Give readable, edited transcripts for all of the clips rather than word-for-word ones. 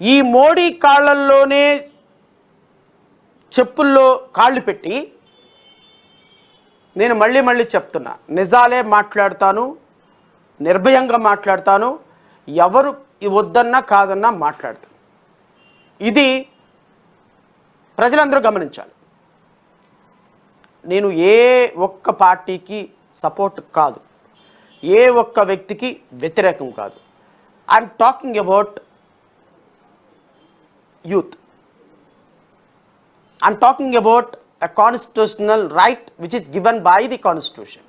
ఈ మోడీ కాళ్ళల్లోనే చెప్పుల్లో కాళ్ళు పెట్టి నేను మళ్ళీ చెప్తున్నా, నిజాలే మాట్లాడతాను, నిర్భయంగా మాట్లాడతాను, ఎవరు వద్దన్నా కాదన్నా మాట్లాడతాను. ఇది ప్రజలందరూ గమనించాలి. నేను ఏ ఒక్క పార్టీకి సపోర్ట్ కాదు, ఏ ఒక్క వ్యక్తికి వ్యతిరేకం కాదు. I'm talking about youth. I'm talking about a constitutional right which is given by the constitution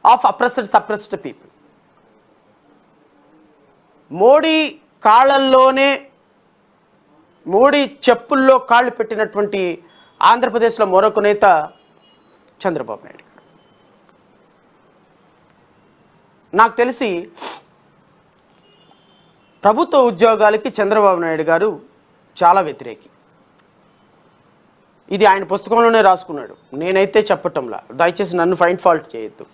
of oppressed, suppressed people. Modi కాళ్ళల్లోనే, మోడీ చెప్పుల్లో కాళ్ళు పెట్టినటువంటి ఆంధ్రప్రదేశ్లో మరొక నేత చంద్రబాబు నాయుడు గారు. నాకు తెలిసి ప్రభుత్వ ఉద్యోగాలకి చంద్రబాబు నాయుడు గారు చాలా వ్యతిరేకి. ఇది ఆయన పుస్తకంలోనే రాసుకున్నాడు, నేనైతే చెప్పటంలా, దయచేసి నన్ను ఫైండ్ ఫాల్ట్ చేయొద్దు.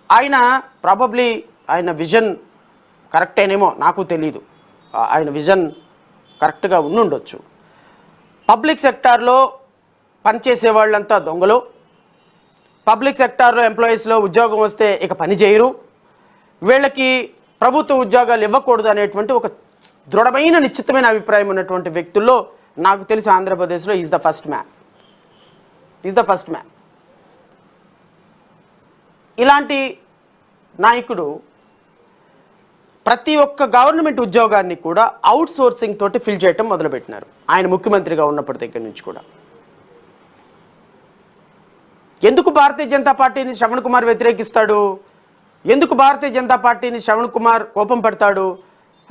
ఆయన ప్రాబబ్లీ ఆయన విజన్ కరెక్టేనేమో నాకు తెలీదు, ఆయన విజన్ కరెక్ట్గా ఉండుండొచ్చు. పబ్లిక్ సెక్టార్లో పనిచేసే వాళ్ళంతా దొంగలు, పబ్లిక్ సెక్టార్లో ఎంప్లాయీస్లో ఉద్యోగం వస్తే ఇక పని చేయరు, వీళ్ళకి ప్రభుత్వ ఉద్యోగాలు ఇవ్వకూడదు అనేటువంటి ఒక దృఢమైన నిశ్చితమైన అభిప్రాయం ఉన్నటువంటి వ్యక్తుల్లో నాకు తెలిసి ఆంధ్రప్రదేశ్లో ఈజ్ ద ఫస్ట్ మ్యాన్. ఇలాంటి నాయకుడు ప్రతి ఒక్క గవర్నమెంట్ ఉద్యోగాన్ని కూడా అవుట్ సోర్సింగ్ తోటి ఫిల్ చేయటం మొదలుపెట్టినారు ఆయన ముఖ్యమంత్రిగా ఉన్నప్పటి దగ్గర నుంచి కూడా. ఎందుకు భారతీయ జనతా పార్టీని శ్రవణ్ కుమార్ వ్యతిరేకిస్తాడు? ఎందుకు భారతీయ జనతా పార్టీని శ్రవణ్ కుమార్ కోపం పడతాడు?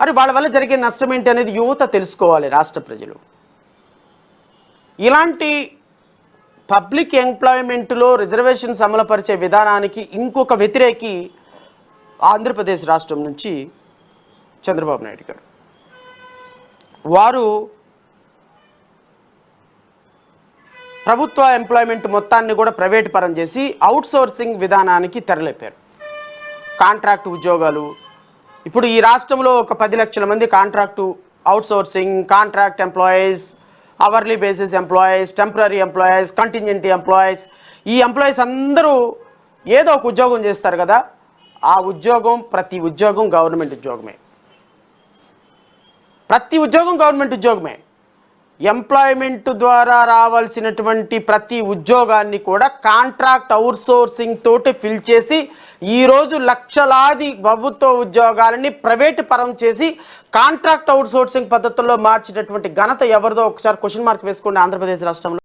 అరే వాళ్ళ వల్ల జరిగే నష్టం ఏంటి అనేది యువత తెలుసుకోవాలి, రాష్ట్ర ప్రజలు. ఇలాంటి పబ్లిక్ ఎంప్లాయ్మెంట్లో రిజర్వేషన్స్ అమలుపరిచే విధానానికి ఇంకొక వ్యతిరేకి ఆంధ్రప్రదేశ్ రాష్ట్రం నుంచి చంద్రబాబు నాయుడు గారు. వారు ప్రభుత్వ ఎంప్లాయ్మెంట్ మొత్తాన్ని కూడా ప్రైవేట్ పరం చేసి అవుట్సోర్సింగ్ విధానానికి తెరలేపారు. కాంట్రాక్ట్ ఉద్యోగాలు, ఇప్పుడు ఈ రాష్ట్రంలో ఒక 10 లక్షల మంది contract outsourcing, contract employees, hourly basis employees, temporary employees, contingent employees, ఈ ఎంప్లాయీస్ అందరూ ఏదో ఒక ఉద్యోగం చేస్తారు కదా, ఆ ఉద్యోగం ప్రతి ఉద్యోగం గవర్నమెంట్ ఉద్యోగమే, ప్రతి ఉద్యోగం గవర్నమెంట్ ఉద్యోగమే. ఎంప్లాయ్మెంట్ ద్వారా రావాల్సినటువంటి ప్రతి ఉద్యోగాన్ని కూడా కాంట్రాక్ట్ అవుట్సోర్సింగ్ తోటి ఫిల్ చేసి ఈరోజు లక్షలాది ప్రభుత్వ ఉద్యోగాలని ప్రైవేట్ పరం చేసి కాంట్రాక్ట్ అవుట్సోర్సింగ్ పద్ధతుల్లో మార్చినటువంటి ఘనత ఎవరిదో ఒకసారి క్వశ్చన్ మార్క్ వేసుకోండి ఆంధ్రప్రదేశ్ రాష్ట్రంలో.